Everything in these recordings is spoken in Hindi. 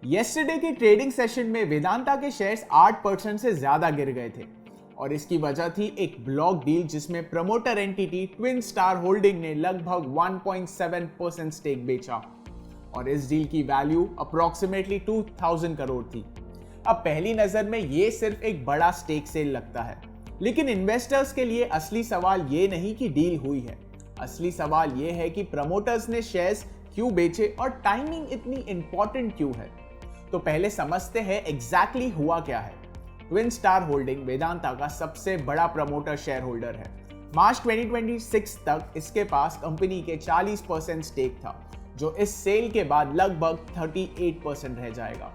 येस्टरडे के ट्रेडिंग सेशन में वेदांता के शेयर्स 8% से ज्यादा गिर गए थे और इसकी वजह थी एक ब्लॉक डील जिसमें promoter entity twin star holding ने लगभग 1.7% स्टेक बेचा और इस डील की वैल्यू अप्रोक्सीमेटली 2000 करोड़ थी। अब पहली नजर में ये सिर्फ एक बड़ा स्टेक सेल लगता है, लेकिन इन्वेस्टर्स के लिए असली सवाल ये नहीं कि डील हुई है। असली सवाल ये है कि प्रमोटर्स ने शेयर्स क्यों बेचे और टाइमिंग इतनी इंपॉर्टेंट क्यों है। तो पहले समझते हैं एग्जैक्टली हुआ क्या है। ट्विन स्टार होल्डिंग वेदांता का सबसे बड़ा प्रमोटर शेयर होल्डर है। मार्च 2026 तक इसके पास कंपनी के 40% स्टेक था, जो इस सेल के बाद लगभग 38% रह जाएगा।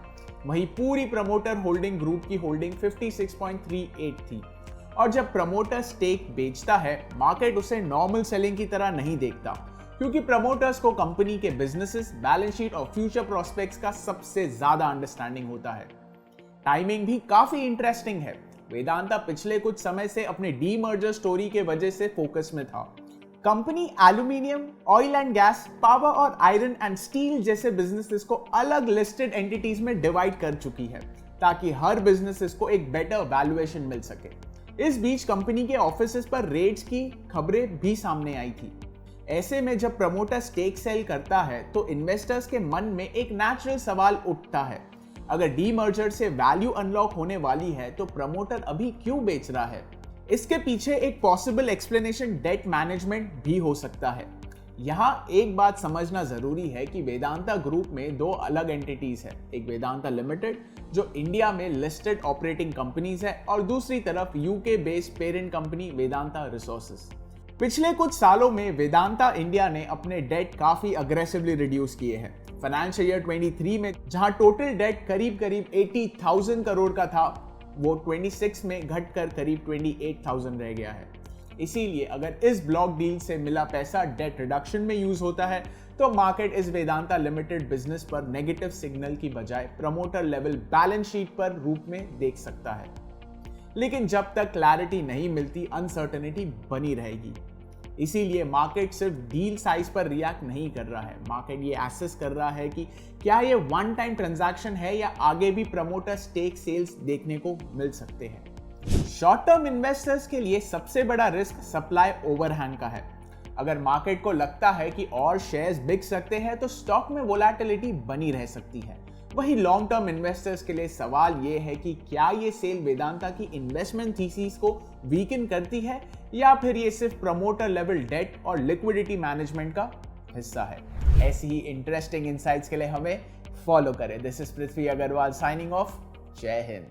वहीं पूरी प्रमोटर होल्डिंग ग्रुप की होल्डिंग 56.38 थी। और जब प्रमोटर स्टेक बेचता है, मार्केट उसे नॉर्मल सेलिंग की तरह नहीं देखता, क्योंकि प्रमोटर्स को कंपनी के बिजनेसेस, बैलेंस शीट और फ्यूचर प्रोस्पेक्ट्स का सबसे ज्यादा अंडरस्टैंडिंग होता है। टाइमिंग भी काफी इंटरेस्टिंग है। वेदांता पिछले कुछ समय से अपने डीमर्जर स्टोरी के वजह से फोकस में था। Company aluminium, oil and gas, power और आयरन एंड स्टील जैसे बिजनेसेस को अलग लिस्टेड एंटिटीज में डिवाइड कर चुकी है, ताकि हर बिजनेसेस को एक बेटर वैल्यूएशन मिल सके। इस बीच कंपनी के ऑफिसेस पर रेड्स की खबरें भी सामने आई थी। ऐसे में जब प्रमोटर स्टेक सेल करता है तो इन्वेस्टर्स के मन में एक नेचुरल सवाल उठता है, अगर डीमर्जर से वैल्यू अनलॉक होने वाली है तो प्रमोटर अभी क्यों बेच रहा है। इसके पीछे एक पॉसिबल एक्सप्लेनेशन डेट मैनेजमेंट भी हो सकता है। यहाँ एक बात समझना जरूरी है कि वेदांता ग्रुप में दो अलग एंटिटीज है, एक वेदांता लिमिटेड जो इंडिया में लिस्टेड ऑपरेटिंग कंपनीज है और दूसरी तरफ UK based parent company Vedanta resources. पिछले कुछ सालों में वेदांता इंडिया ने अपने डेट काफी अग्रेसिवली रिड्यूस किए हैं। फाइनेंशियल ईयर 23 में जहां टोटल डेट करीब 80,000 करोड़ का था, वो 26 में घटकर करीब 28,000 रह गया है। इसीलिए अगर इस ब्लॉक डील से मिला पैसा डेट रिडक्शन में यूज होता है तो मार्केट इस वेदांता लिमिटेड बिजनेस पर नेगेटिव सिग्नल की बजाय प्रमोटर लेवल बैलेंस शीट पर रूप में देख सकता है। लेकिन जब तक क्लैरिटी नहीं मिलती, अनसर्टेनिटी बनी रहेगी। इसीलिए मार्केट सिर्फ डील साइज पर रिएक्ट नहीं कर रहा है, मार्केट ये एसेस कर रहा है कि क्या ये वन टाइम ट्रांजैक्शन है या आगे भी प्रमोटर स्टेक सेल्स देखने को मिल सकते हैं। शॉर्ट टर्म इन्वेस्टर्स के लिए सबसे बड़ा रिस्क सप्लाई ओवरहैंग का है। अगर मार्केट को लगता है कि और शेयर्स बिक सकते हैं तो स्टॉक में वोलेटिलिटी बनी रह सकती है। वही लॉन्ग टर्म इन्वेस्टर्स के लिए सवाल यह है कि क्या ये सेल वेदांता की इन्वेस्टमेंट थीसिस को वीकन करती है या फिर ये सिर्फ प्रमोटर लेवल डेट और लिक्विडिटी मैनेजमेंट का हिस्सा है। ऐसी ही इंटरेस्टिंग इनसाइट्स के लिए हमें फॉलो करें। This is Prithvi Agarwal signing off. जय हिंद।